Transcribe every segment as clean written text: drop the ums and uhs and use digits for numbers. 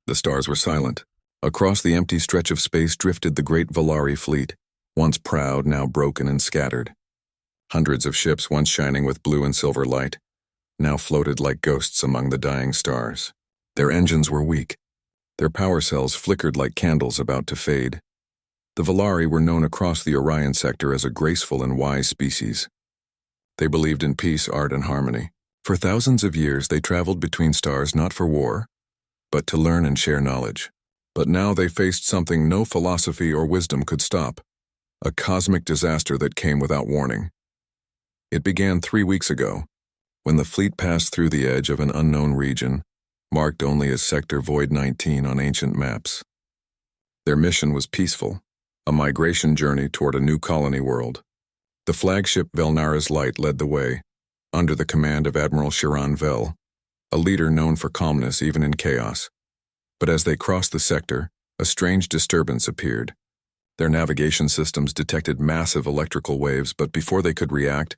The stars were silent. Across the empty stretch of space drifted the great Valari fleet, once proud, now broken and scattered. Hundreds of ships, once shining with blue and silver light, now floated like ghosts among the dying stars. Their engines were weak. Their power cells flickered like candles about to fade. The Valari were known across the Orion sector as a graceful and wise species. They believed in peace, art, and harmony. For thousands of years they traveled between stars not for war, but to learn and share knowledge. But now they faced something no philosophy or wisdom could stop, a cosmic disaster that came without warning. It began 3 weeks ago, when the fleet passed through the edge of an unknown region, marked only as Sector Void 19 on ancient maps. Their mission was peaceful, a migration journey toward a new colony world. The flagship Velnara's Light led the way, under the command of Admiral Chiron Vel, a leader known for calmness even in chaos. But as they crossed the sector, a strange disturbance appeared. Their navigation systems detected massive electrical waves, but before they could react,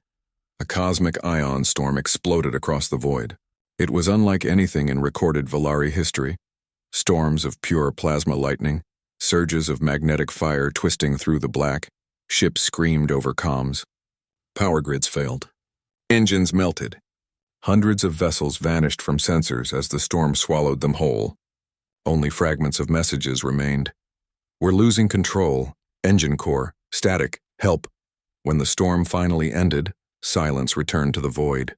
a cosmic ion storm exploded across the void. It was unlike anything in recorded Valari history. Storms of pure plasma lightning, surges of magnetic fire twisting through the black, ships screamed over comms. Power grids failed. Engines melted. Hundreds of vessels vanished from sensors as the storm swallowed them whole. Only fragments of messages remained. "We're losing control. Engine core. Static. Help." When the storm finally ended, silence returned to the void.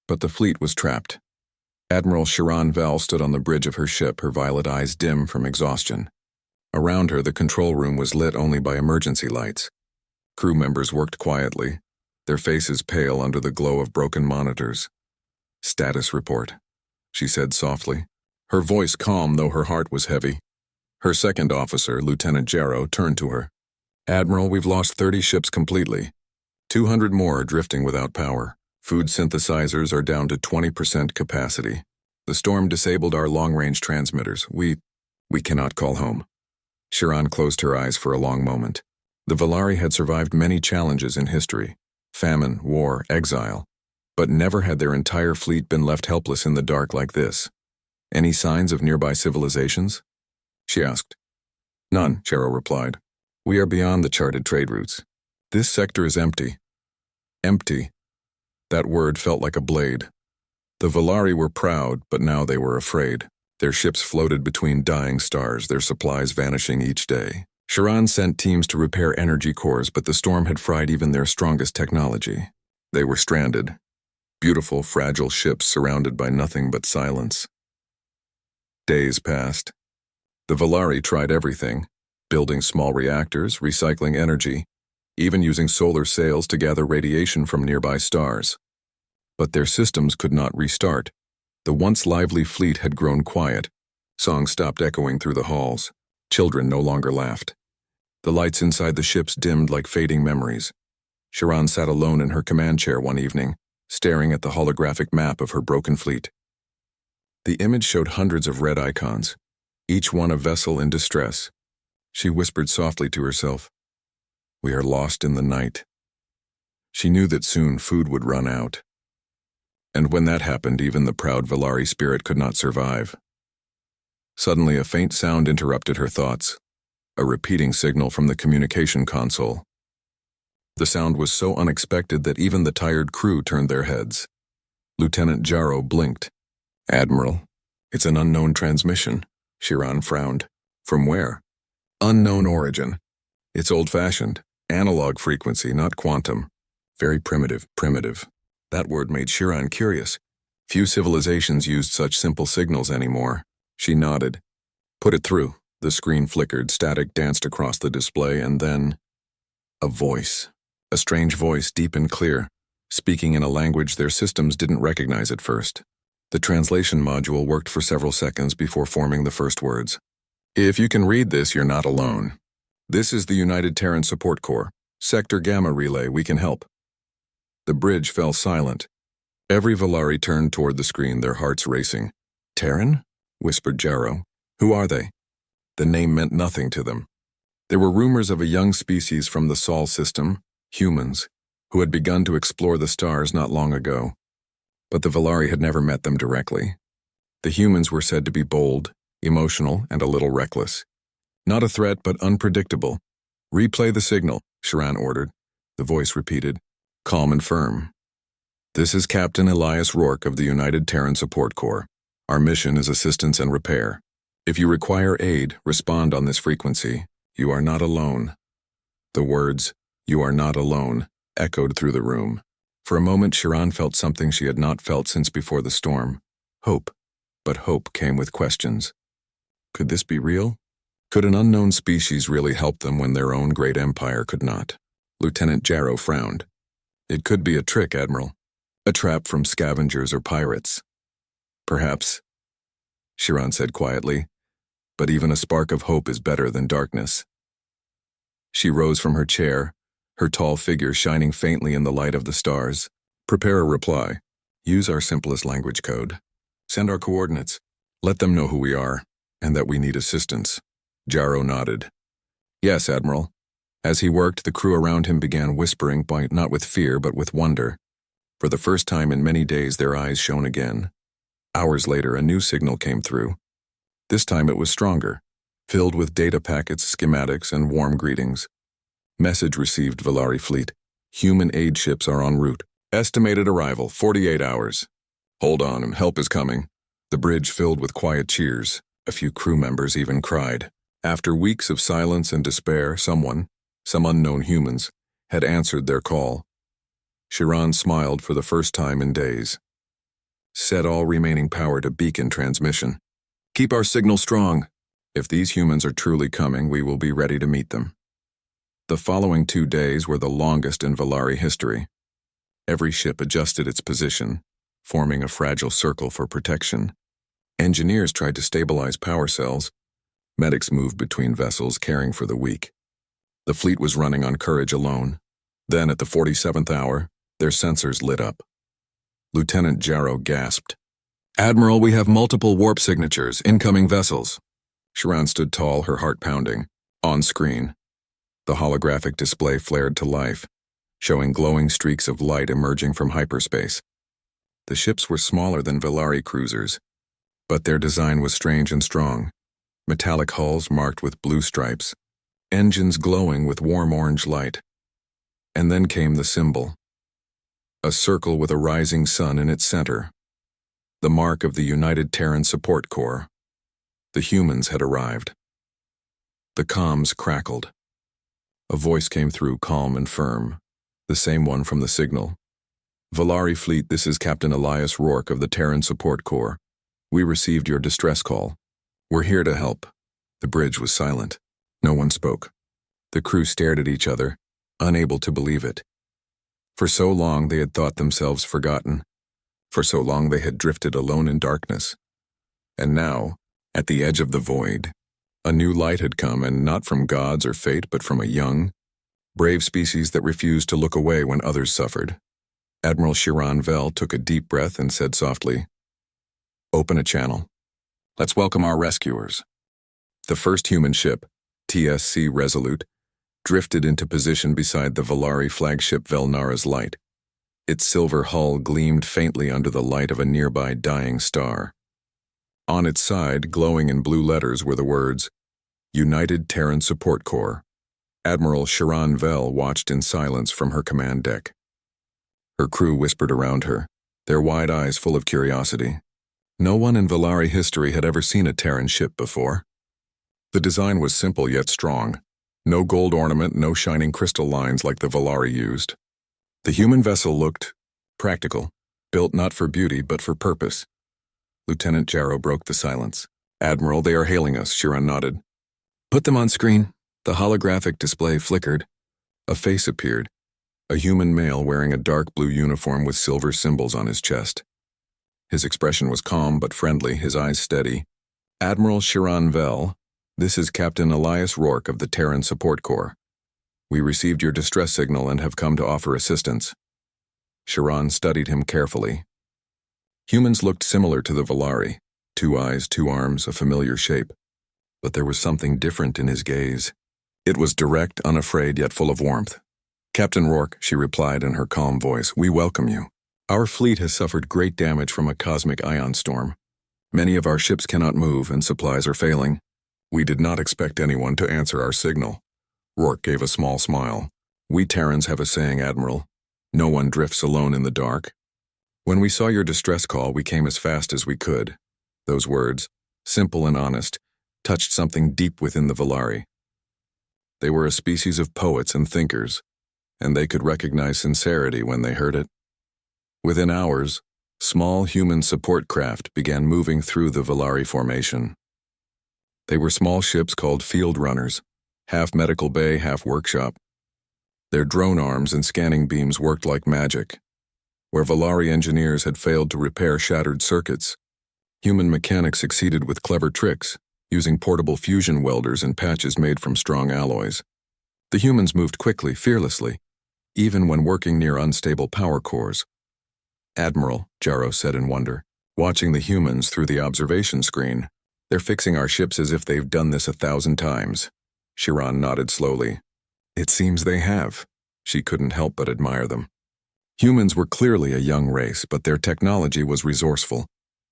But the fleet was trapped. Admiral Chiron Vel stood on the bridge of her ship, her violet eyes dim from exhaustion. Around her, the control room was lit only by emergency lights. Crew members worked quietly, their faces pale under the glow of broken monitors. "Status report," she said softly, her voice calm though her heart was heavy. Her second officer, Lieutenant Jarrow, turned to her. "Admiral, we've lost 30 ships completely. 200 more are drifting without power. Food synthesizers are down to 20% capacity. The storm disabled our long-range transmitters. We cannot call home." Chiron closed her eyes for a long moment. The Valari had survived many challenges in history: famine, war, exile. But never had their entire fleet been left helpless in the dark like this. "Any signs of nearby civilizations?" she asked. "None," Jarrow replied. "We are beyond the charted trade routes. This sector is empty." Empty. That word felt like a blade. The Valari were proud, but now they were afraid. Their ships floated between dying stars, their supplies vanishing each day. Chiron sent teams to repair energy cores, but the storm had fried even their strongest technology. They were stranded. Beautiful, fragile ships surrounded by nothing but silence. Days passed. The Valari tried everything, building small reactors, recycling energy, even using solar sails to gather radiation from nearby stars. But their systems could not restart. The once lively fleet had grown quiet. Songs stopped echoing through the halls. Children no longer laughed. The lights inside the ships dimmed like fading memories. Chiron sat alone in her command chair one evening, staring at the holographic map of her broken fleet. The image showed hundreds of red icons, each one a vessel in distress. She whispered softly to herself, "We are lost in the night." She knew that soon food would run out. And when that happened, even the proud Valari spirit could not survive. Suddenly, a faint sound interrupted her thoughts, a repeating signal from the communication console. The sound was so unexpected that even the tired crew turned their heads. Lieutenant Jarrow blinked. "Admiral, it's an unknown transmission." Chiron frowned. "From where?" "Unknown origin. It's old-fashioned. Analog frequency, not quantum. Very primitive." That word made Chiron curious. Few civilizations used such simple signals anymore. She nodded. "Put it through." The screen flickered, static danced across the display, and then a voice. A strange voice, deep and clear, speaking in a language their systems didn't recognize at first. The translation module worked for several seconds before forming the first words. "If you can read this, you're not alone. This is the United Terran Support Corps. Sector Gamma Relay, we can help." The bridge fell silent. Every Valari turned toward the screen, their hearts racing. "Terran?" whispered Jarrow. "Who are they?" The name meant nothing to them. There were rumors of a young species from the Sol system, humans, who had begun to explore the stars not long ago. But the Valari had never met them directly. The humans were said to be bold, emotional, and a little reckless. Not a threat, but unpredictable. "Replay the signal," Sharan ordered. The voice repeated, calm and firm. "This is Captain Elias Rourke of the United Terran Support Corps. Our mission is assistance and repair. If you require aid, respond on this frequency. You are not alone." The words, "You are not alone," echoed through the room. For a moment, Sharan felt something she had not felt since before the storm. Hope. But hope came with questions. Could this be real? Could an unknown species really help them when their own great empire could not? Lieutenant Jarrow frowned. "It could be a trick, Admiral. A trap from scavengers or pirates." "Perhaps," Sharan said quietly, "but even a spark of hope is better than darkness." She rose from her chair, her tall figure shining faintly in the light of the stars. "Prepare a reply. Use our simplest language code. Send our coordinates. Let them know who we are, and that we need assistance." Jarrow nodded. "Yes, Admiral." As he worked, the crew around him began whispering, not with fear but with wonder. For the first time in many days, their eyes shone again. Hours later, a new signal came through. This time it was stronger, filled with data packets, schematics, and warm greetings. "Message received, Valari Fleet. Human aid ships are en route. Estimated arrival, 48 hours. Hold on, and help is coming." The bridge filled with quiet cheers. A few crew members even cried. After weeks of silence and despair, some unknown humans, had answered their call. Sharan smiled for the first time in days. "Set all remaining power to beacon transmission. Keep our signal strong. If these humans are truly coming, we will be ready to meet them." The following 2 days were the longest in Valari history. Every ship adjusted its position, forming a fragile circle for protection. Engineers tried to stabilize power cells. Medics moved between vessels, caring for the weak. The fleet was running on courage alone. Then, at the 47th hour, their sensors lit up. Lieutenant Jarrow gasped. "Admiral, we have multiple warp signatures, incoming vessels." Sharan stood tall, her heart pounding. On screen, the holographic display flared to life, showing glowing streaks of light emerging from hyperspace. The ships were smaller than Valari cruisers, but their design was strange and strong. Metallic hulls marked with blue stripes, engines glowing with warm orange light. And then came the symbol. A circle with a rising sun in its center. The mark of the United Terran Support Corps. The humans had arrived. The comms crackled. A voice came through, calm and firm, the same one from the signal. "Valari Fleet, this is Captain Elias Rourke of the Terran Support Corps. We received your distress call. We're here to help." The bridge was silent. No one spoke. The crew stared at each other, unable to believe it. For so long they had thought themselves forgotten. For so long they had drifted alone in darkness. And now, at the edge of the void, a new light had come, and not from gods or fate, but from a young, brave species that refused to look away when others suffered. Admiral Sharan Vel took a deep breath and said softly, "Open a channel. Let's welcome our rescuers." The first human ship, TSC Resolute, drifted into position beside the Valari flagship Velnara's Light. Its silver hull gleamed faintly under the light of a nearby dying star. On its side, glowing in blue letters, were the words, "United Terran Support Corps." Admiral Sharan Vel watched in silence from her command deck. Her crew whispered around her, their wide eyes full of curiosity. No one in Valari history had ever seen a Terran ship before. The design was simple yet strong. No gold ornament, no shining crystal lines like the Valari used. The human vessel looked practical, built not for beauty but for purpose. Lieutenant Jarrow broke the silence. "Admiral, they are hailing us," Sharan nodded. "Put them on screen." The holographic display flickered. A face appeared, a human male wearing a dark blue uniform with silver symbols on his chest. His expression was calm but friendly, his eyes steady. "Admiral Sharan Vel, this is Captain Elias Rourke of the Terran Support Corps. We received your distress signal and have come to offer assistance." Sharan studied him carefully. Humans looked similar to the Valari, 2 eyes, 2 arms, a familiar shape. But there was something different in his gaze. It was direct, unafraid, yet full of warmth. "Captain Rourke," she replied in her calm voice, "we welcome you. Our fleet has suffered great damage from a cosmic ion storm. Many of our ships cannot move and supplies are failing. We did not expect anyone to answer our signal. Rourke gave a small smile. We Terrans have a saying, Admiral. No one drifts alone in the dark. When we saw your distress call, we came as fast as we could. Those words, simple and honest, touched something deep within the Volari. They were a species of poets and thinkers, and they could recognize sincerity when they heard it. Within hours, small human support craft began moving through the Volari formation. They were small ships called field runners, half medical bay, half workshop. Their drone arms and scanning beams worked like magic. Where Volari engineers had failed to repair shattered circuits, human mechanics succeeded with clever tricks, using portable fusion welders and patches made from strong alloys. The humans moved quickly, fearlessly, even when working near unstable power cores. Admiral, Jarrow said in wonder, watching the humans through the observation screen. They're fixing our ships as if they've done this 1,000 times. Chiron nodded slowly. It seems they have. She couldn't help but admire them. Humans were clearly a young race, but their technology was resourceful,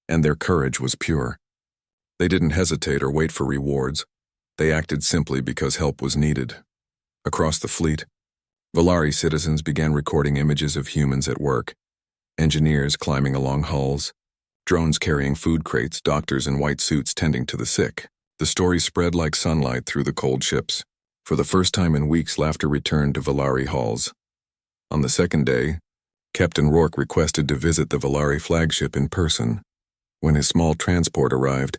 and their courage was pure. They didn't hesitate or wait for rewards. They acted simply because help was needed. Across the fleet, Volari citizens began recording images of humans at work. Engineers climbing along hulls, drones carrying food crates, doctors in white suits tending to the sick. The story spread like sunlight through the cold ships. For the first time in weeks, laughter returned to Volari halls. On the second day, Captain Rourke requested to visit the Volari flagship in person. When his small transport arrived,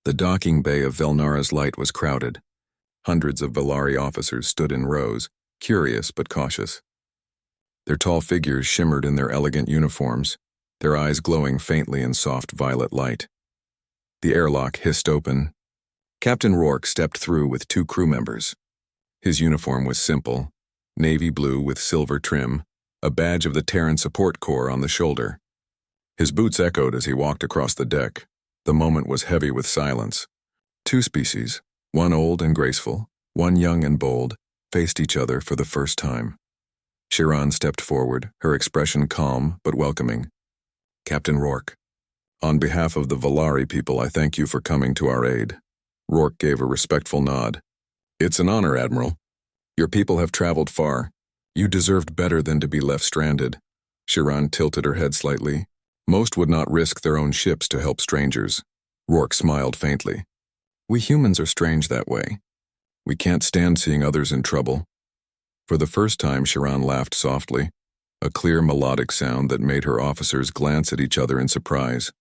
the docking bay of Velnara's Light was crowded. Hundreds of Volari officers stood in rows, curious but cautious. Their tall figures shimmered in their elegant uniforms, their eyes glowing faintly in soft violet light. The airlock hissed open. Captain Rourke stepped through with 2 crew members. His uniform was simple, navy blue with silver trim, a badge of the Terran Support Corps on the shoulder. His boots echoed as he walked across the deck. The moment was heavy with silence. 2 species, one old and graceful, one young and bold, faced each other for the first time. Chiron stepped forward, her expression calm but welcoming. Captain Rourke, on behalf of the Volari people, I thank you for coming to our aid. Rourke gave a respectful nod. It's an honor, Admiral. Your people have traveled far. You deserved better than to be left stranded. Chiron tilted her head slightly. Most would not risk their own ships to help strangers. Rourke smiled faintly. We humans are strange that way. We can't stand seeing others in trouble. For the first time, Chiron laughed softly, a clear melodic sound that made her officers glance at each other in surprise.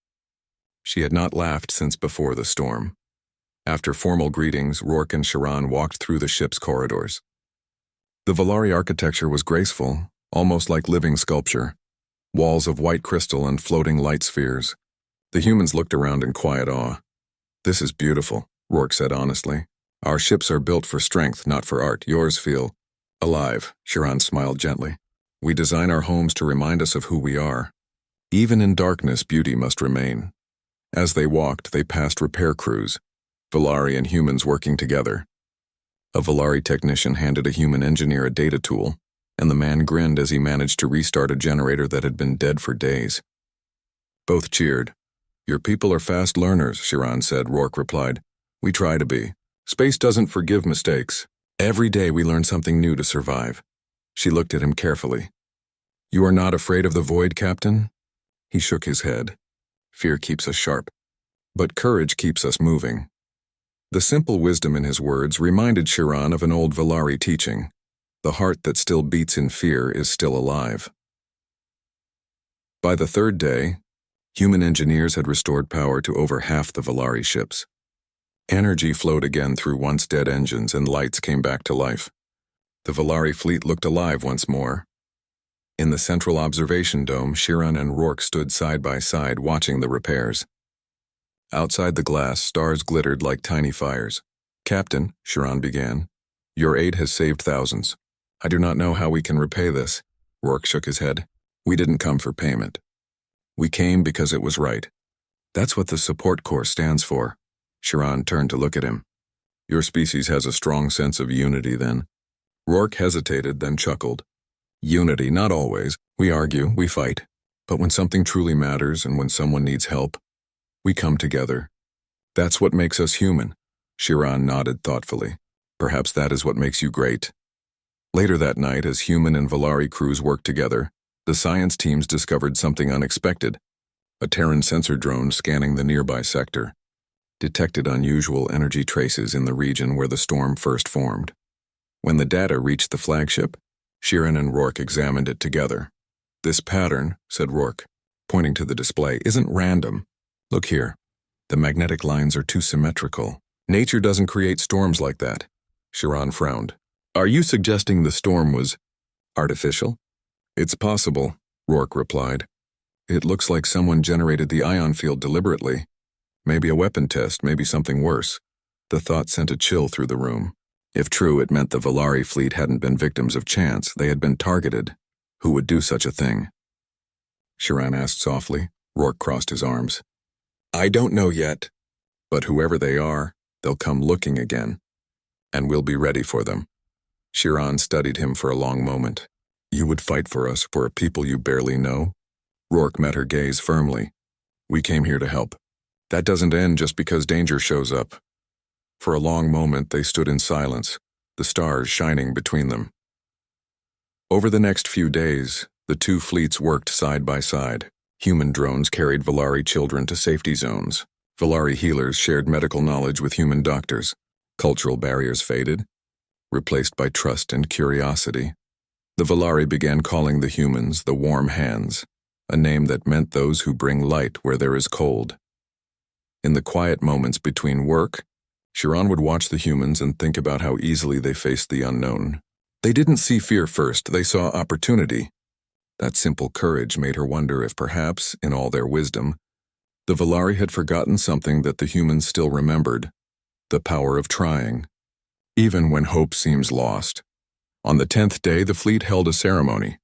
She had not laughed since before the storm. After formal greetings, Rourke and Chiron walked through the ship's corridors. The Volari architecture was graceful, almost like living sculpture. Walls of white crystal and floating light spheres. The humans looked around in quiet awe. This is beautiful, Rourke said honestly. Our ships are built for strength, not for art. Yours feel alive, Chiron smiled gently. We design our homes to remind us of who we are. Even in darkness, beauty must remain. As they walked, they passed repair crews, Volari and humans working together. A Volari technician handed a human engineer a data tool, and the man grinned as he managed to restart a generator that had been dead for days. Both cheered. Your people are fast learners, Chiron said. Rourke replied. We try to be. Space doesn't forgive mistakes. Every day we learn something new to survive. She looked at him carefully. You are not afraid of the void, Captain? He shook his head. Fear keeps us sharp, but courage keeps us moving. The simple wisdom in his words reminded Chiron of an old Volari teaching. The heart that still beats in fear is still alive. By the third day, human engineers had restored power to over half the Volari ships. Energy flowed again through once dead engines and lights came back to life. The Volari fleet looked alive once more. In the central observation dome, Chiron and Rourke stood side by side watching the repairs. Outside the glass, stars glittered like tiny fires. Captain, Chiron began, your aid has saved thousands. I do not know how we can repay this. Rourke shook his head. We didn't come for payment. We came because it was right. That's what the support corps stands for. Chiron turned to look at him. Your species has a strong sense of unity then. Rourke hesitated, then chuckled. Unity, not always. We argue, we fight. But when something truly matters and when someone needs help, We come together. That's what makes us human. Chiron nodded thoughtfully. Perhaps that is what makes you great. Later that night, as human and Valari crews worked together, the science teams discovered something unexpected. A Terran sensor drone scanning the nearby sector detected unusual energy traces in the region where the storm first formed. When the data reached the flagship, Chiron and Rourke examined it together. This pattern, said Rourke, pointing to the display, isn't random. Look here. The magnetic lines are too symmetrical. Nature doesn't create storms like that. Chiron frowned. Are you suggesting the storm was artificial? It's possible, Rourke replied. It looks like someone generated the ion field deliberately. Maybe a weapon test, maybe something worse. The thought sent a chill through the room. If true, it meant the Valari fleet hadn't been victims of chance. They had been targeted. Who would do such a thing? Chiron asked softly. Rourke crossed his arms. I don't know yet. But whoever they are, they'll come looking again. And we'll be ready for them. Chiron studied him for a long moment. You would fight for us, for a people you barely know? Rourke met her gaze firmly. We came here to help. That doesn't end just because danger shows up. For a long moment, they stood in silence, the stars shining between them. Over the next few days, the two fleets worked side by side. Human drones carried Valari children to safety zones. Valari healers shared medical knowledge with human doctors. Cultural barriers faded, replaced by trust and curiosity. The Valari began calling the humans the warm hands, a name that meant those who bring light where there is cold. In the quiet moments between work, Chiron would watch the humans and think about how easily they faced the unknown. They didn't see fear first, they saw opportunity. That simple courage made her wonder if perhaps, in all their wisdom, the Valari had forgotten something that the humans still remembered: the power of trying, even when hope seems lost. On the 10th day, the fleet held a ceremony.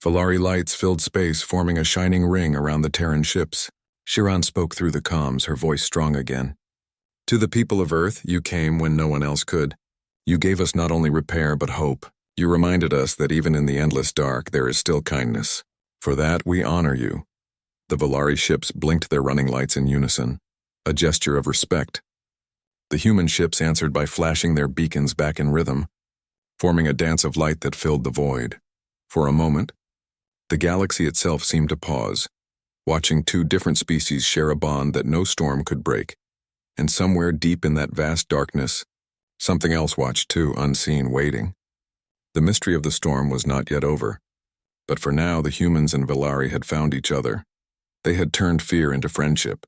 Valari lights filled space, forming a shining ring around the Terran ships. Chiron spoke through the comms, her voice strong again. To the people of Earth, you came when no one else could. You gave us not only repair but hope. You reminded us that even in the endless dark, there is still kindness. For that, we honor you. The Valari ships blinked their running lights in unison, a gesture of respect. The human ships answered by flashing their beacons back in rhythm, forming a dance of light that filled the void. For a moment, the galaxy itself seemed to pause, watching two different species share a bond that no storm could break. And somewhere deep in that vast darkness, something else watched too, unseen, waiting. The mystery of the storm was not yet over, but for now the humans and Valari had found each other. They had turned fear into friendship.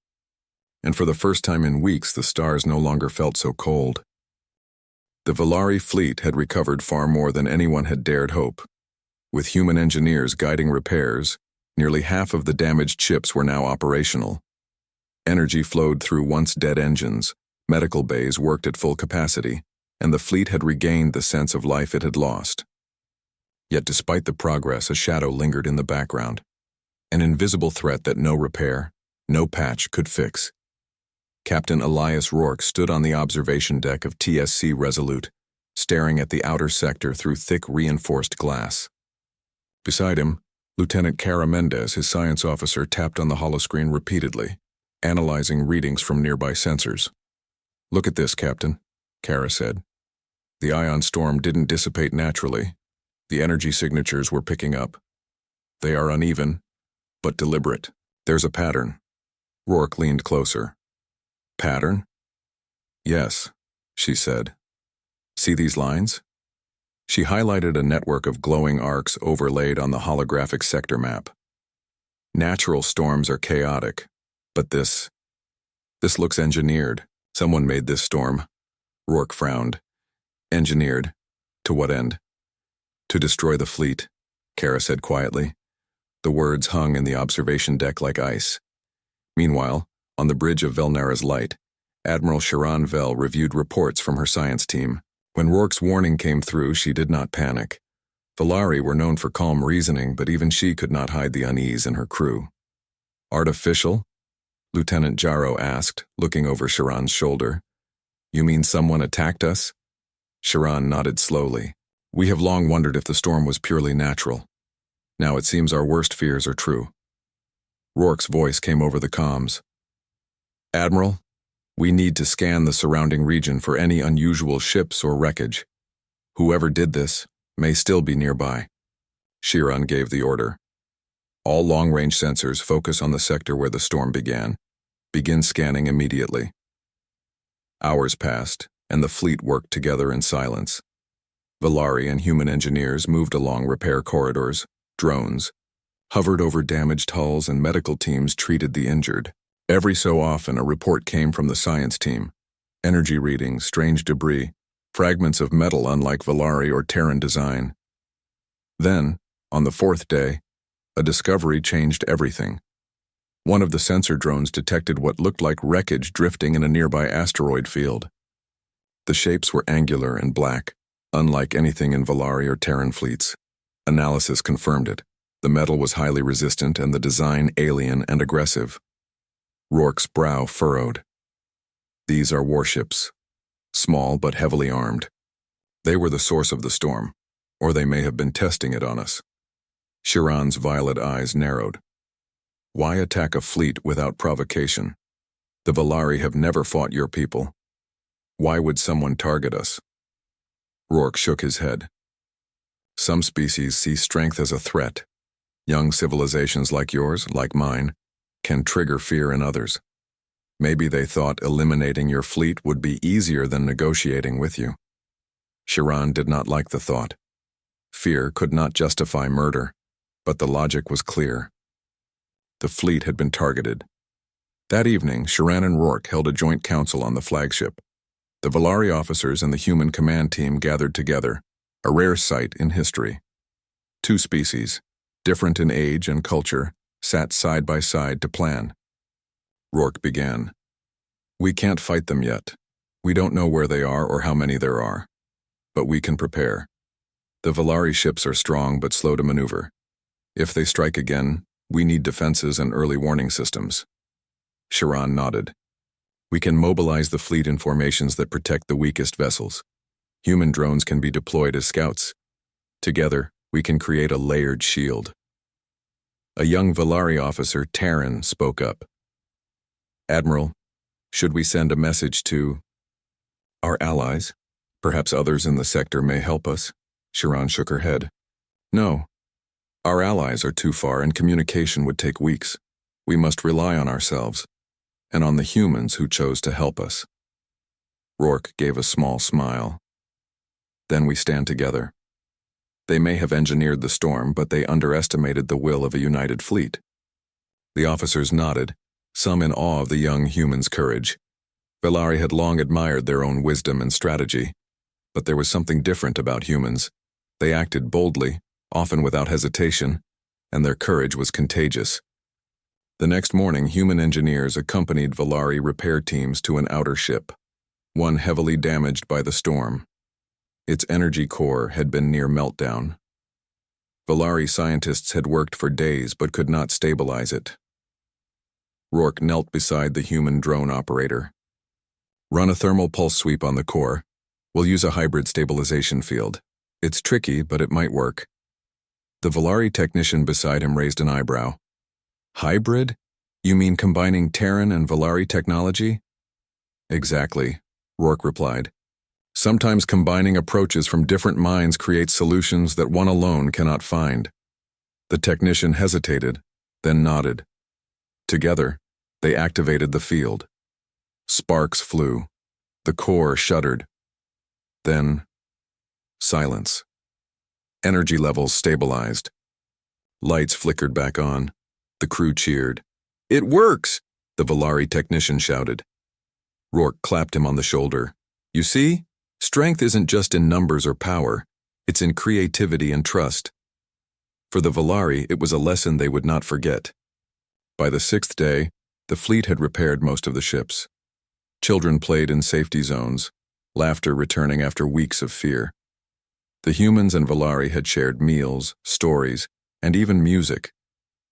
And for the first time in weeks, the stars no longer felt so cold. The Valari fleet had recovered far more than anyone had dared hope. With human engineers guiding repairs, nearly half of the damaged ships were now operational. Energy flowed through once dead engines, medical bays worked at full capacity, and the fleet had regained the sense of life it had lost. Yet despite the progress, a shadow lingered in the background, an invisible threat that no repair, no patch could fix. Captain Elias Rourke stood on the observation deck of TSC Resolute, staring at the outer sector through thick reinforced glass. Beside him, Lieutenant Kara Mendez, his science officer, tapped on the holoscreen repeatedly, analyzing readings from nearby sensors. Look at this, Captain, Kara said. The ion storm didn't dissipate naturally. The energy signatures were picking up. They are uneven, but deliberate. There's a pattern. Rourke leaned closer. Pattern? Yes, she said. See these lines? She highlighted a network of glowing arcs overlaid on the holographic sector map. Natural storms are chaotic, but this looks engineered. Someone made this storm. Rourke frowned. Engineered? To what end? To destroy the fleet, Kara said quietly. The words hung in the observation deck like ice. Meanwhile, on the bridge of Velnara's light, Admiral Chiron Vel reviewed reports from her science team. When Rourke's warning came through, she did not panic. Valari were known for calm reasoning, but even she could not hide the unease in her crew. Artificial? Lieutenant Jarrow asked, looking over Chiron's shoulder. You mean someone attacked us? Chiron nodded slowly. We have long wondered if the storm was purely natural. Now it seems our worst fears are true. Rourke's voice came over the comms. Admiral, we need to scan the surrounding region for any unusual ships or wreckage. Whoever did this may still be nearby. Chiron gave the order. All long-range sensors focus on the sector where the storm began. Begin scanning immediately. Hours passed, and the fleet worked together in silence. Valari and human engineers moved along repair corridors, drones, hovered over damaged hulls, and medical teams treated the injured. Every so often, a report came from the science team. Energy readings, strange debris, fragments of metal unlike Valari or Terran design. Then, on the fourth day, a discovery changed everything. One of the sensor drones detected what looked like wreckage drifting in a nearby asteroid field. The shapes were angular and black, unlike anything in Valari or Terran fleets. Analysis confirmed it. The metal was highly resistant and the design alien and aggressive. Rourke's brow furrowed. These are warships. Small but heavily armed. They were the source of the storm, or they may have been testing it on us. Chiron's violet eyes narrowed. Why attack a fleet without provocation? The Valari have never fought your people. Why would someone target us? Rourke shook his head. Some species see strength as a threat. Young civilizations like yours, like mine, can trigger fear in others. Maybe they thought eliminating your fleet would be easier than negotiating with you. Chiron did not like the thought. Fear could not justify murder, but the logic was clear. The fleet had been targeted. That evening, Chiron and Rourke held a joint council on the flagship. The Valari officers and the human command team gathered together, a rare sight in history. Two species, different in age and culture, sat side by side to plan. Rourke began. We can't fight them yet. We don't know where they are or how many there are. But we can prepare. The Valari ships are strong but slow to maneuver. If they strike again, we need defenses and early warning systems. Chiron nodded. We can mobilize the fleet in formations that protect the weakest vessels. Human drones can be deployed as scouts. Together, we can create a layered shield. A young Valari officer, Terran, spoke up. Admiral, should we send a message to our allies? Perhaps others in the sector may help us. Chiron shook her head. No. Our allies are too far and communication would take weeks. We must rely on ourselves, and on the humans who chose to help us. Rourke gave a small smile. Then we stand together. They may have engineered the storm, but they underestimated the will of a united fleet. The officers nodded, some in awe of the young human's courage. Valari had long admired their own wisdom and strategy, but there was something different about humans. They acted boldly, often without hesitation, and their courage was contagious. The next morning, human engineers accompanied Valari repair teams to an outer ship, one heavily damaged by the storm. Its energy core had been near meltdown. Valari scientists had worked for days but could not stabilize it. Rourke knelt beside the human drone operator. Run a thermal pulse sweep on the core. We'll use a hybrid stabilization field. It's tricky, but it might work. The Valari technician beside him raised an eyebrow. Hybrid? You mean combining Terran and Valari technology? Exactly, Rourke replied. Sometimes combining approaches from different minds creates solutions that one alone cannot find. The technician hesitated, then nodded. Together, they activated the field. Sparks flew. The core shuddered. Then, silence. Energy levels stabilized. Lights flickered back on. The crew cheered. It works! The Valari technician shouted. Rourke clapped him on the shoulder. You see? Strength isn't just in numbers or power. It's in creativity and trust. For the Valari, it was a lesson they would not forget. By the sixth day, the fleet had repaired most of the ships. Children played in safety zones, laughter returning after weeks of fear. The humans and Valari had shared meals, stories, and even music.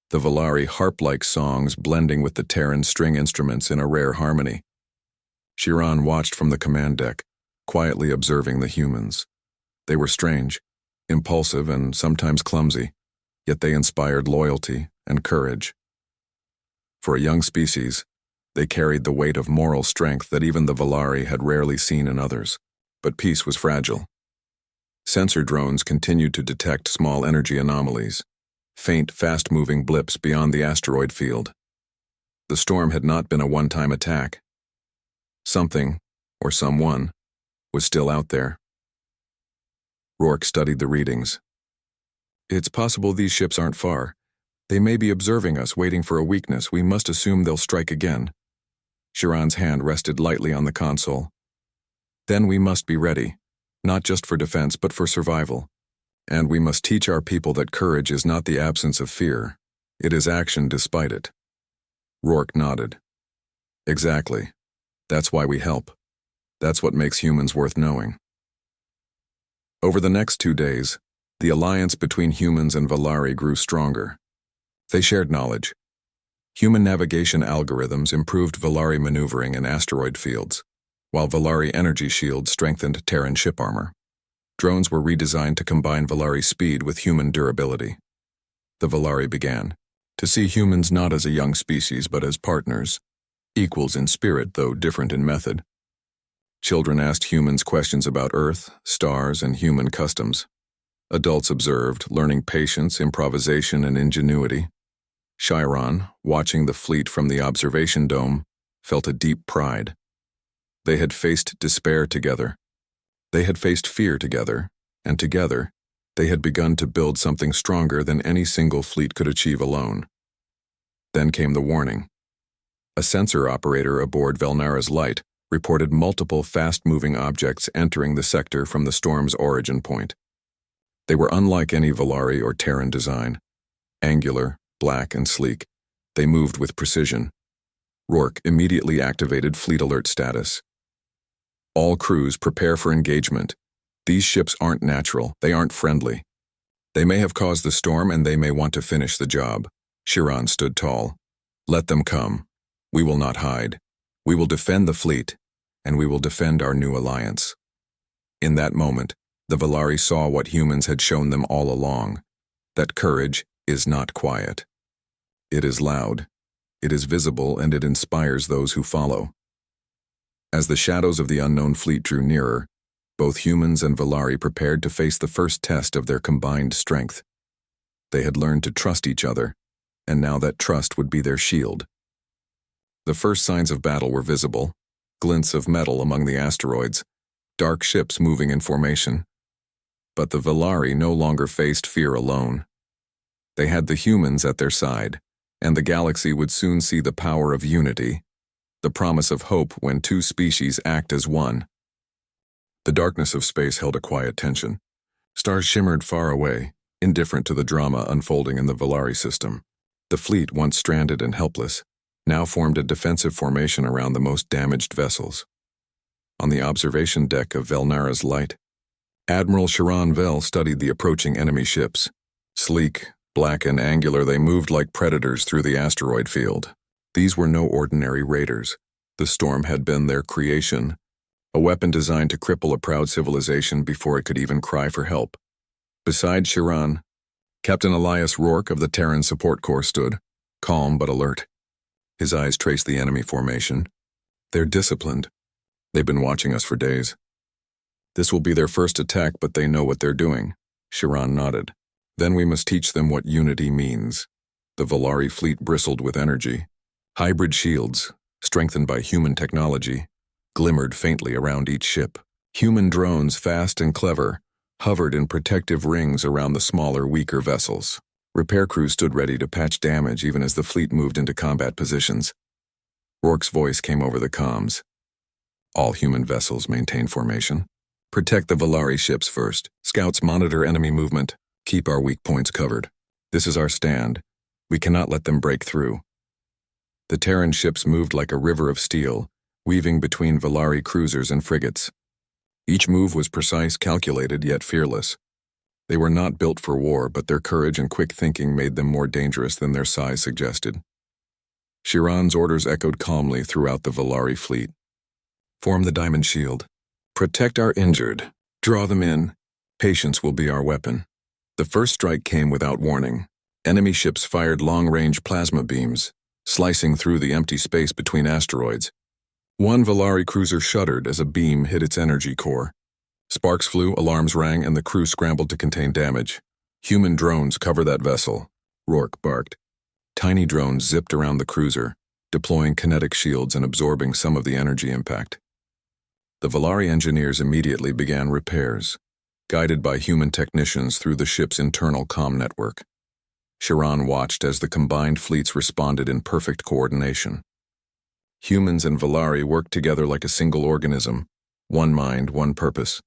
The Valari harp-like songs blending with the Terran string instruments in a rare harmony. Chiron watched from the command deck, quietly observing the humans. They were strange, impulsive, and sometimes clumsy, yet they inspired loyalty and courage. For a young species, They carried the weight of moral strength that even the Valari had rarely seen in others. But peace was fragile. Sensor drones continued to detect small energy anomalies, faint, fast-moving blips beyond the asteroid field. The storm had not been a one-time attack. Something, or someone, was still out there. Rourke studied the readings. It's possible these ships aren't far. They may be observing us, waiting for a weakness. We must assume they'll strike again. Chiron's hand rested lightly on the console. Then we must be ready, not just for defense but for survival. And we must teach our people that courage is not the absence of fear. It is action despite it. Rourke nodded. Exactly. That's why we help. That's what makes humans worth knowing. Over the next 2 days, the alliance between humans and Valari grew stronger. They shared knowledge. Human navigation algorithms improved Valari maneuvering in asteroid fields, while Valari energy shields strengthened Terran ship armor. Drones were redesigned to combine Valari speed with human durability. The Valari began to see humans not as a young species but as partners, equals in spirit though different in method. Children asked humans questions about Earth, stars, and human customs. Adults observed, learning patience, improvisation, and ingenuity. Chiron, watching the fleet from the observation dome, felt a deep pride. They had faced despair together. They had faced fear together, and together, they had begun to build something stronger than any single fleet could achieve alone. Then came the warning. A sensor operator aboard Velnara's light reported multiple fast-moving objects entering the sector from the storm's origin point. They were unlike any Valari or Terran design. Angular, black, and sleek, they moved with precision. Rourke immediately activated Fleet Alert status. All crews prepare for engagement. These ships aren't natural, they aren't friendly. They may have caused the storm and they may want to finish the job. Chiron stood tall. Let them come. We will not hide. We will defend the fleet, and we will defend our new alliance. In that moment, the Valari saw what humans had shown them all along, that courage is not quiet. It is loud, it is visible, and it inspires those who follow. As the shadows of the unknown fleet drew nearer, both humans and Valari prepared to face the first test of their combined strength. They had learned to trust each other, and now that trust would be their shield. The first signs of battle were visible, glints of metal among the asteroids, dark ships moving in formation. But the Valari no longer faced fear alone. They had the humans at their side, and the galaxy would soon see the power of unity, the promise of hope when two species act as one. The darkness of space held a quiet tension. Stars shimmered far away, indifferent to the drama unfolding in the Valari system. The fleet, once stranded and helpless, now formed a defensive formation around the most damaged vessels. On the observation deck of Velnara's light, Admiral Chiron Vel studied the approaching enemy ships. Sleek, black, and angular, they moved like predators through the asteroid field. These were no ordinary raiders. The storm had been their creation, a weapon designed to cripple a proud civilization before it could even cry for help. Beside Chiron, Captain Elias Rourke of the Terran Support Corps stood, calm but alert. His eyes traced the enemy formation. They're disciplined. They've been watching us for days. This will be their first attack, but they know what they're doing. Chiron nodded. Then we must teach them what unity means. The Valari fleet bristled with energy. Hybrid shields, strengthened by human technology, glimmered faintly around each ship. Human drones, fast and clever, hovered in protective rings around the smaller, weaker vessels. Repair crews stood ready to patch damage even as the fleet moved into combat positions. Rourke's voice came over the comms. All human vessels maintain formation. Protect the Valari ships first. Scouts monitor enemy movement. Keep our weak points covered. This is our stand. We cannot let them break through. The Terran ships moved like a river of steel, weaving between Valari cruisers and frigates. Each move was precise, calculated, yet fearless. They were not built for war, but their courage and quick thinking made them more dangerous than their size suggested. Chiron's orders echoed calmly throughout the Valari fleet. Form the diamond shield. Protect our injured. Draw them in. Patience will be our weapon. The first strike came without warning. Enemy ships fired long-range plasma beams, slicing through the empty space between asteroids. One Volari cruiser shuddered as a beam hit its energy core. Sparks flew, alarms rang, and the crew scrambled to contain damage. "Human drones, cover that vessel," Rourke barked. Tiny drones zipped around the cruiser, deploying kinetic shields and absorbing some of the energy impact. The Volari engineers immediately began repairs, guided by human technicians through the ship's internal comm network. Chiron watched as the combined fleets responded in perfect coordination. Humans and Volari worked together like a single organism, one mind, one purpose.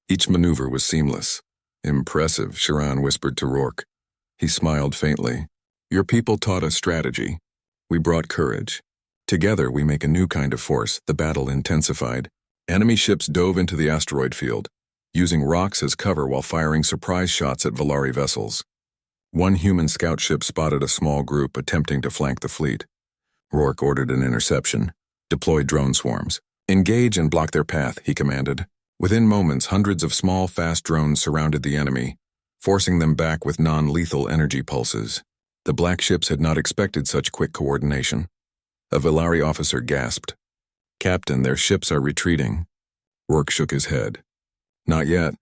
Each maneuver was seamless. "Impressive," Chiron whispered to Rourke. He smiled faintly. "Your people taught us strategy. We brought courage. Together we make a new kind of force." The battle intensified. Enemy ships dove into the asteroid field, using rocks as cover while firing surprise shots at Volari vessels. One human scout ship spotted a small group attempting to flank the fleet. Rourke ordered an interception. "Deploy drone swarms. Engage and block their path," he commanded. Within moments, hundreds of small, fast drones surrounded the enemy, forcing them back with non-lethal energy pulses. The black ships had not expected such quick coordination. A Volari officer gasped. "Captain, their ships are retreating." Rourke shook his head. "Not yet.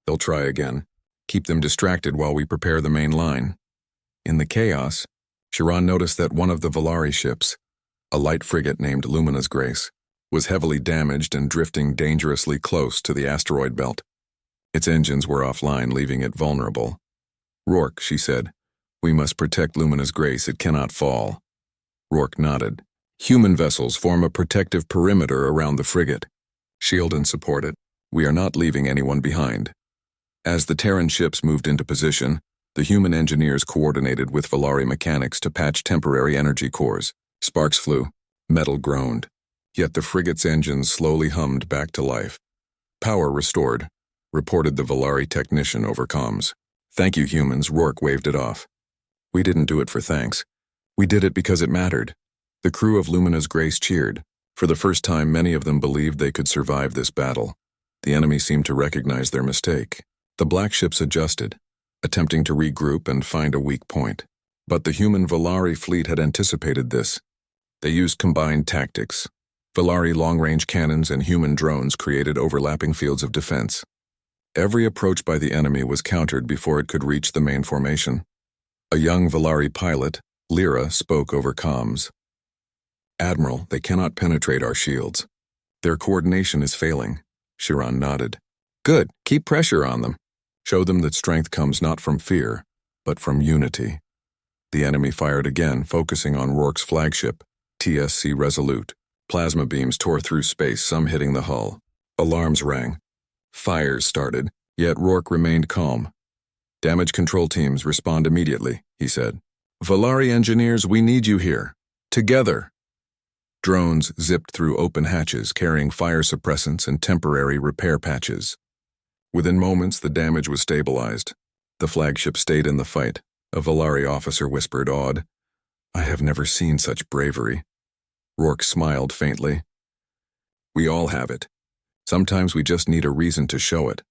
They'll try again. Keep them distracted while we prepare the main line." In the chaos, Chiron noticed that one of the Volari ships, a light frigate named Lumina's Grace, was heavily damaged and drifting dangerously close to the asteroid belt. Its engines were offline, leaving it vulnerable. "Rourke," she said, "we must protect Lumina's Grace. It cannot fall." Rourke nodded. "Human vessels form a protective perimeter around the frigate. Shield and support it. We are not leaving anyone behind." As the Terran ships moved into position, the human engineers coordinated with Volari mechanics to patch temporary energy cores. Sparks flew. Metal groaned. Yet the frigate's engines slowly hummed back to life. "Power restored," reported the Volari technician over comms. "Thank you, humans," Rourke waved it off. "We didn't do it for thanks. We did it because it mattered." The crew of Lumina's Grace cheered. For the first time, many of them believed they could survive this battle. The enemy seemed to recognize their mistake. The black ships adjusted, attempting to regroup and find a weak point. But the human Volari fleet had anticipated this. They used combined tactics. Volari long-range cannons and human drones created overlapping fields of defense. Every approach by the enemy was countered before it could reach the main formation. A young Volari pilot, Lyra, spoke over comms. "Admiral, they cannot penetrate our shields. Their coordination is failing." Chiron nodded. "Good, keep pressure on them. Show them that strength comes not from fear, but from unity." The enemy fired again, focusing on Rourke's flagship, TSC Resolute. Plasma beams tore through space, some hitting the hull. Alarms rang. Fires started, yet Rourke remained calm. "Damage control teams, respond immediately," he said. "Volari engineers, we need you here. Together." Drones zipped through open hatches, carrying fire suppressants and temporary repair patches. Within moments, the damage was stabilized. The flagship stayed in the fight. A Volari officer whispered, awed, "I have never seen such bravery." Rourke smiled faintly. "We all have it. Sometimes we just need a reason to show it."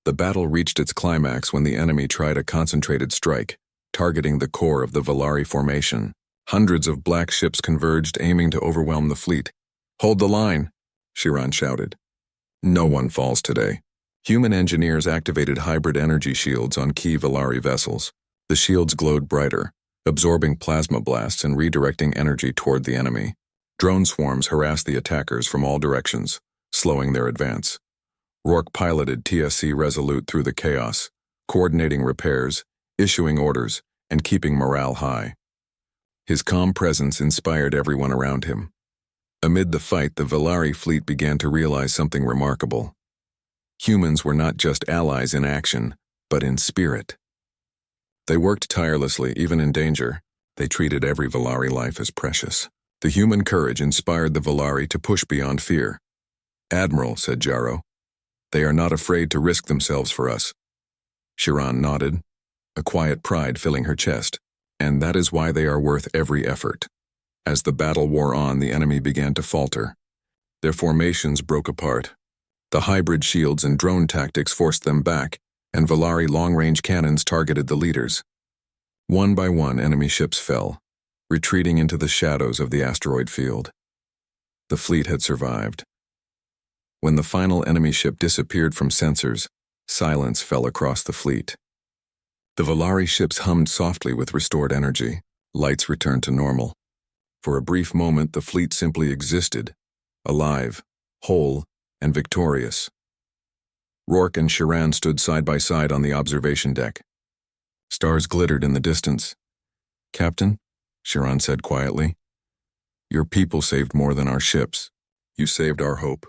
The battle reached its climax when the enemy tried a concentrated strike, targeting the core of the Volari formation. Hundreds of black ships converged, aiming to overwhelm the fleet. "Hold the line," Chiron shouted. "No one falls today." Human engineers activated hybrid energy shields on key Volari vessels. The shields glowed brighter, absorbing plasma blasts and redirecting energy toward the enemy. Drone swarms harassed the attackers from all directions, slowing their advance. Rourke piloted TSC Resolute through the chaos, coordinating repairs, issuing orders, and keeping morale high. His calm presence inspired everyone around him. Amid the fight, the Volari fleet began to realize something remarkable. Humans were not just allies in action, but in spirit. They worked tirelessly, even in danger. They treated every Volari life as precious. The human courage inspired the Volari to push beyond fear. "Admiral," said Jarrow, "they are not afraid to risk themselves for us." Chiron nodded, a quiet pride filling her chest. "And that is why they are worth every effort." As the battle wore on, the enemy began to falter. Their formations broke apart. The hybrid shields and drone tactics forced them back, and Volari long-range cannons targeted the leaders. One by one, enemy ships fell. retreating into the shadows of the asteroid field. The fleet had survived. When the final enemy ship disappeared from sensors, silence fell across the fleet. The Volari ships hummed softly with restored energy. Lights returned to normal. For a brief moment, the fleet simply existed, alive, whole, and victorious. Rourke and Chiran stood side by side on the observation deck. Stars glittered in the distance. "Captain," Chiran said quietly, "your people saved more than our ships. You saved our hope."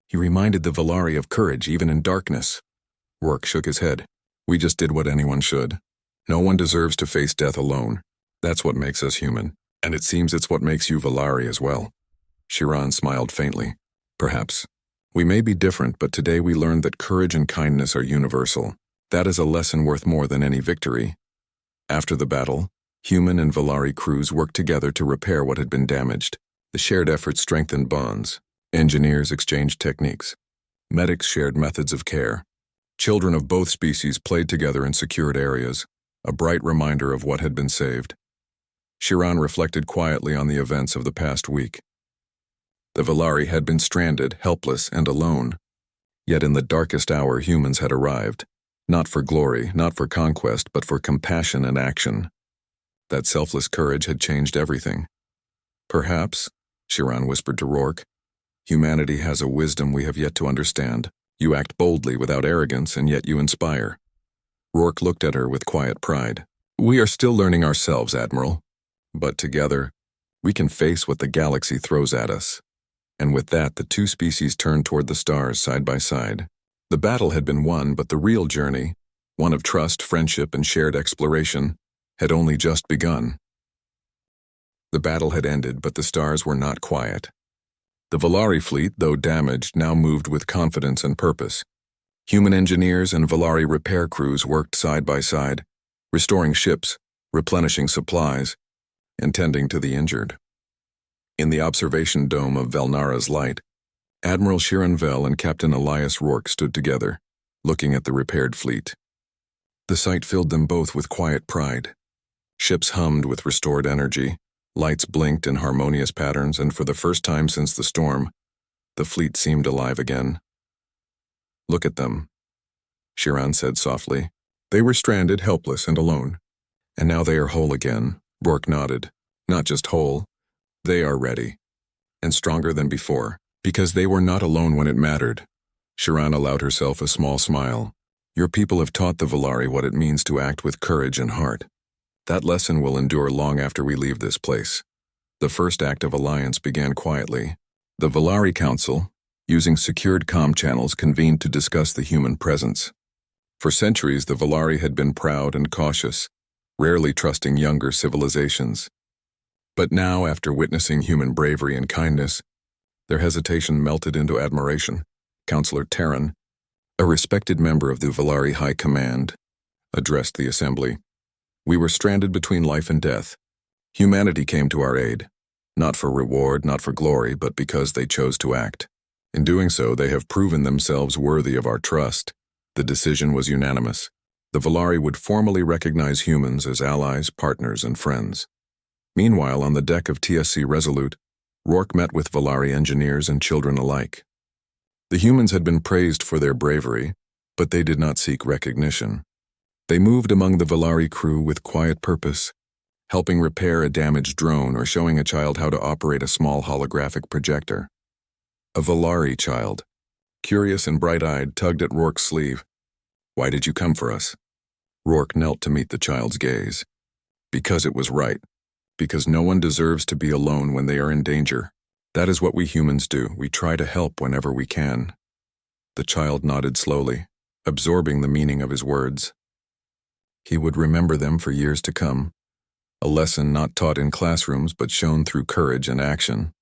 He reminded the Volari of courage even in darkness. Rourke shook his head. "We just did what anyone should. No one deserves to face death alone. That's what makes us human. And it seems it's what makes you Volari as well." Chiran smiled faintly. "Perhaps. We may be different, but today we learned that courage and kindness are universal. That is a lesson worth more than any victory." After the battle, human and Volari crews worked together to repair what had been damaged. The shared effort strengthened bonds. Engineers exchanged techniques. Medics shared methods of care. Children of both species played together in secured areas, a bright reminder of what had been saved. Chiran reflected quietly on the events of the past week. The Volari had been stranded, helpless, and alone. Yet in the darkest hour, humans had arrived. Not for glory, not for conquest, but for compassion and action. That selfless courage had changed everything. "Perhaps," Chiran whispered to Rourke, "humanity has a wisdom we have yet to understand. You act boldly without arrogance, and yet you inspire." Rourke looked at her with quiet pride. "We are still learning ourselves, Admiral. But together, we can face what the galaxy throws at us." And with that, the two species turned toward the stars side by side. The battle had been won, but the real journey, one of trust, friendship, and shared exploration, had only just begun. The battle had ended, but the stars were not quiet. The Volari fleet, though damaged, now moved with confidence and purpose. Human engineers and Volari repair crews worked side by side, restoring ships, replenishing supplies, and tending to the injured. In the observation dome of Velnara's light, Admiral Chiran Vel and Captain Elias Rourke stood together, looking at the repaired fleet. The sight filled them both with quiet pride. Ships hummed with restored energy, lights blinked in harmonious patterns, and for the first time since the storm, the fleet seemed alive again. "Look at them," Chiran said softly. "They were stranded, helpless, and alone. And now they are whole again." Rourke nodded. "Not just whole, they are ready. And stronger than before, because they were not alone when it mattered." Chiran allowed herself a small smile. "Your people have taught the Volari what it means to act with courage and heart. That lesson will endure long after we leave this place." The first act of alliance began quietly. The Volari Council, using secured comm channels, convened to discuss the human presence. For centuries, the Volari had been proud and cautious, rarely trusting younger civilizations. But now, after witnessing human bravery and kindness, their hesitation melted into admiration. Counselor Terran, a respected member of the Volari High Command, addressed the assembly. "We were stranded between life and death. Humanity came to our aid, not for reward, not for glory, but because they chose to act. In doing so, they have proven themselves worthy of our trust." The decision was unanimous. The Volari would formally recognize humans as allies, partners, and friends. Meanwhile, on the deck of TSC Resolute, Rourke met with Volari engineers and children alike. The humans had been praised for their bravery, but they did not seek recognition. They moved among the Volari crew with quiet purpose, helping repair a damaged drone or showing a child how to operate a small holographic projector. A Volari child, curious and bright-eyed, tugged at Rourke's sleeve. "Why did you come for us?" Rourke knelt to meet the child's gaze. "Because it was right. Because no one deserves to be alone when they are in danger. That is what we humans do. We try to help whenever we can." The child nodded slowly, absorbing the meaning of his words. He would remember them for years to come, a lesson not taught in classrooms but shown through courage and action.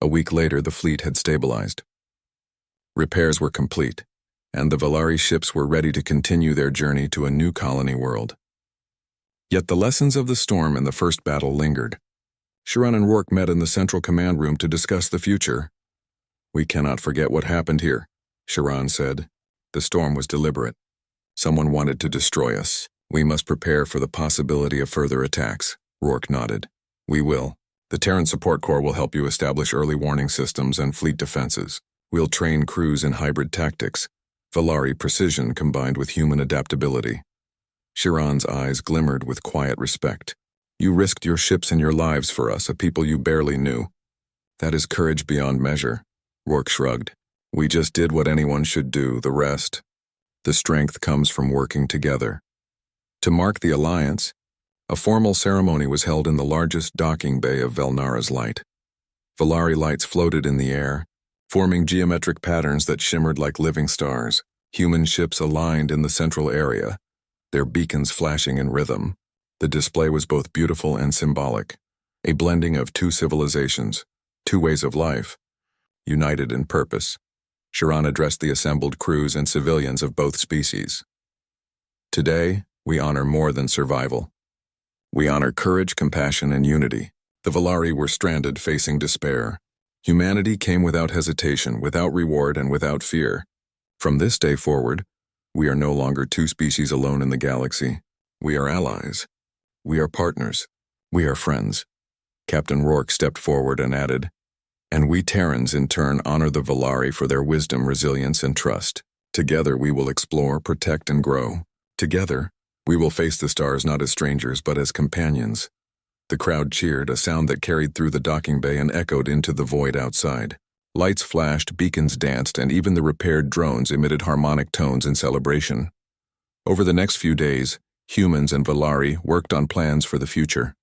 A week later, the fleet had stabilized. Repairs were complete, and the Volari ships were ready to continue their journey to a new colony world. Yet the lessons of the storm and the first battle lingered. Chiran and Rourke met in the central command room to discuss the future. "We cannot forget what happened here," Chiran said. "The storm was deliberate. Someone wanted to destroy us. We must prepare for the possibility of further attacks." Rourke nodded. We will. The Terran Support Corps will help you establish early warning systems and fleet defenses. We'll train crews in hybrid tactics, Valari precision combined with human adaptability. Chiron's eyes glimmered with quiet respect. You risked your ships and your lives for us, a people you barely knew. That is courage beyond measure. Rourke shrugged. We just did what anyone should do, the rest. The strength comes from working together. To mark the alliance, a formal ceremony was held in the largest docking bay of Velnara's light. Valari lights floated in the air, forming geometric patterns that shimmered like living stars. Human ships aligned in the central area, their beacons flashing in rhythm. The display was both beautiful and symbolic, a blending of two civilizations, two ways of life, united in purpose. Chiron addressed the assembled crews and civilians of both species. Today, we honor more than survival. We honor courage, compassion, and unity. The Valari were stranded, facing despair. Humanity came without hesitation, without reward, and without fear. From this day forward, we are no longer two species alone in the galaxy. We are allies. We are partners. We are friends. Captain Rourke stepped forward and added, and we Terrans in turn honor the Valari for their wisdom, resilience, and trust. Together we will explore, protect, and grow. Together, we will face the stars not as strangers but as companions. The crowd cheered, a sound that carried through the docking bay and echoed into the void outside. Lights flashed, beacons danced, and even the repaired drones emitted harmonic tones in celebration. Over the next few days, humans and Valari worked on plans for the future.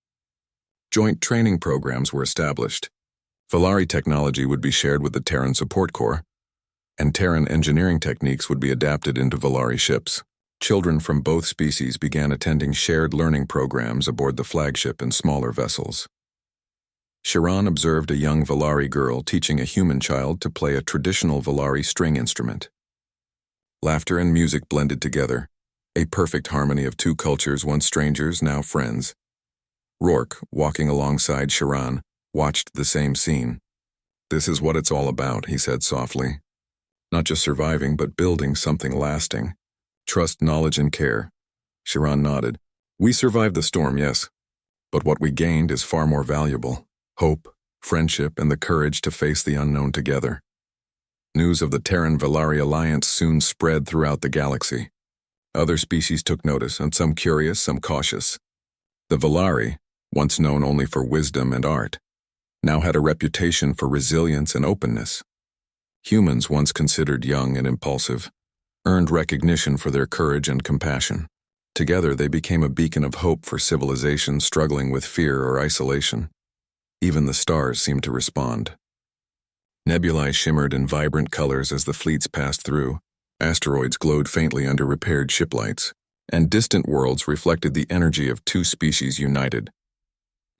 Joint training programs were established. Valari technology would be shared with the Terran Support Corps, and Terran engineering techniques would be adapted into Valari ships. Children from both species began attending shared learning programs aboard the flagship and smaller vessels. Chiron observed a young Valari girl teaching a human child to play a traditional Valari string instrument. Laughter and music blended together, a perfect harmony of two cultures, once strangers, now friends. Rourke, walking alongside Chiron, watched the same scene. This is what it's all about, he said softly. Not just surviving, but building something lasting. Trust, knowledge, and care. Chiron nodded. We survived the storm, yes, but what we gained is far more valuable. Hope, friendship, and the courage to face the unknown together. News of the Terran-Valari alliance soon spread throughout the galaxy. Other species took notice, and some curious, some cautious. The Valari, once known only for wisdom and art, now had a reputation for resilience and openness. Humans, once considered young and impulsive, earned recognition for their courage and compassion. Together they became a beacon of hope for civilizations struggling with fear or isolation. Even the stars seemed to respond. Nebulae shimmered in vibrant colors as the fleets passed through. Asteroids glowed faintly under repaired ship lights, and distant worlds reflected the energy of two species united.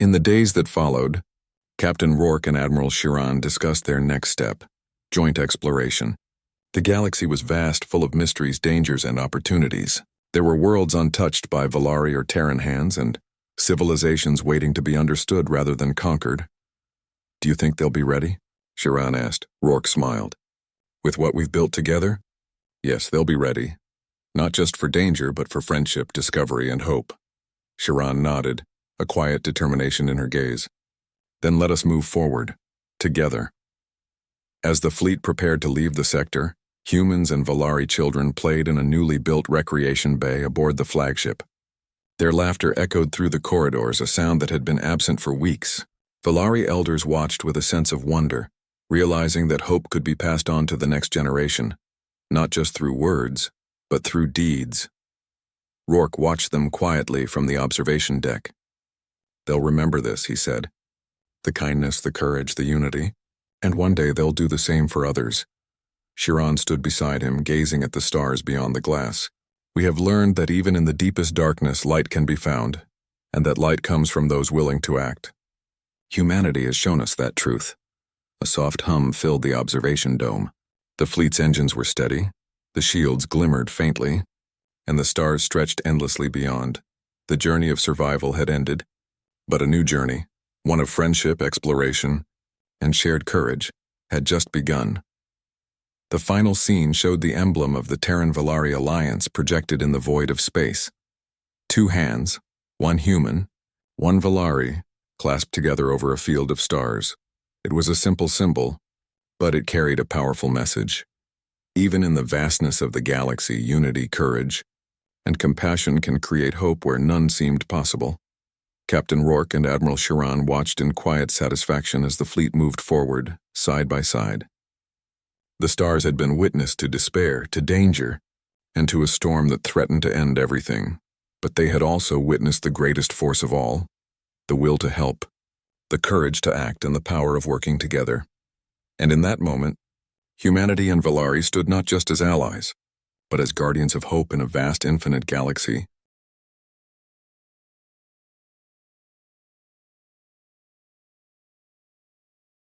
In the days that followed, Captain Rourke and Admiral Chiron discussed their next step, joint exploration. The galaxy was vast, full of mysteries, dangers, and opportunities. There were worlds untouched by Valari or Terran hands, and civilizations waiting to be understood rather than conquered. Do you think they'll be ready? Chiron asked. Rourke smiled. With what we've built together? Yes, they'll be ready. Not just for danger, but for friendship, discovery, and hope. Chiron nodded, a quiet determination in her gaze. Then let us move forward, together. As the fleet prepared to leave the sector, humans and Valari children played in a newly built recreation bay aboard the flagship. Their laughter echoed through the corridors, a sound that had been absent for weeks. Valari elders watched with a sense of wonder, realizing that hope could be passed on to the next generation, not just through words, but through deeds. Rourke watched them quietly from the observation deck. They'll remember this, he said. The kindness, the courage, the unity, and one day they'll do the same for others. Chiron stood beside him, gazing at the stars beyond the glass. We have learned that even in the deepest darkness, light can be found, and that light comes from those willing to act. Humanity has shown us that truth. A soft hum filled the observation dome. The fleet's engines were steady, the shields glimmered faintly, and the stars stretched endlessly beyond. The journey of survival had ended, but a new journey, one of friendship, exploration, and shared courage, had just begun. The final scene showed the emblem of the Terran-Valari alliance projected in the void of space. Two hands, one human, one Valari, clasped together over a field of stars. It was a simple symbol, but it carried a powerful message. Even in the vastness of the galaxy, unity, courage, and compassion can create hope where none seemed possible. Captain Rourke and Admiral Chiron watched in quiet satisfaction as the fleet moved forward, side by side. The stars had been witness to despair, to danger, and to a storm that threatened to end everything. But they had also witnessed the greatest force of all, the will to help, the courage to act, and the power of working together. And in that moment, humanity and Valari stood not just as allies, but as guardians of hope in a vast infinite galaxy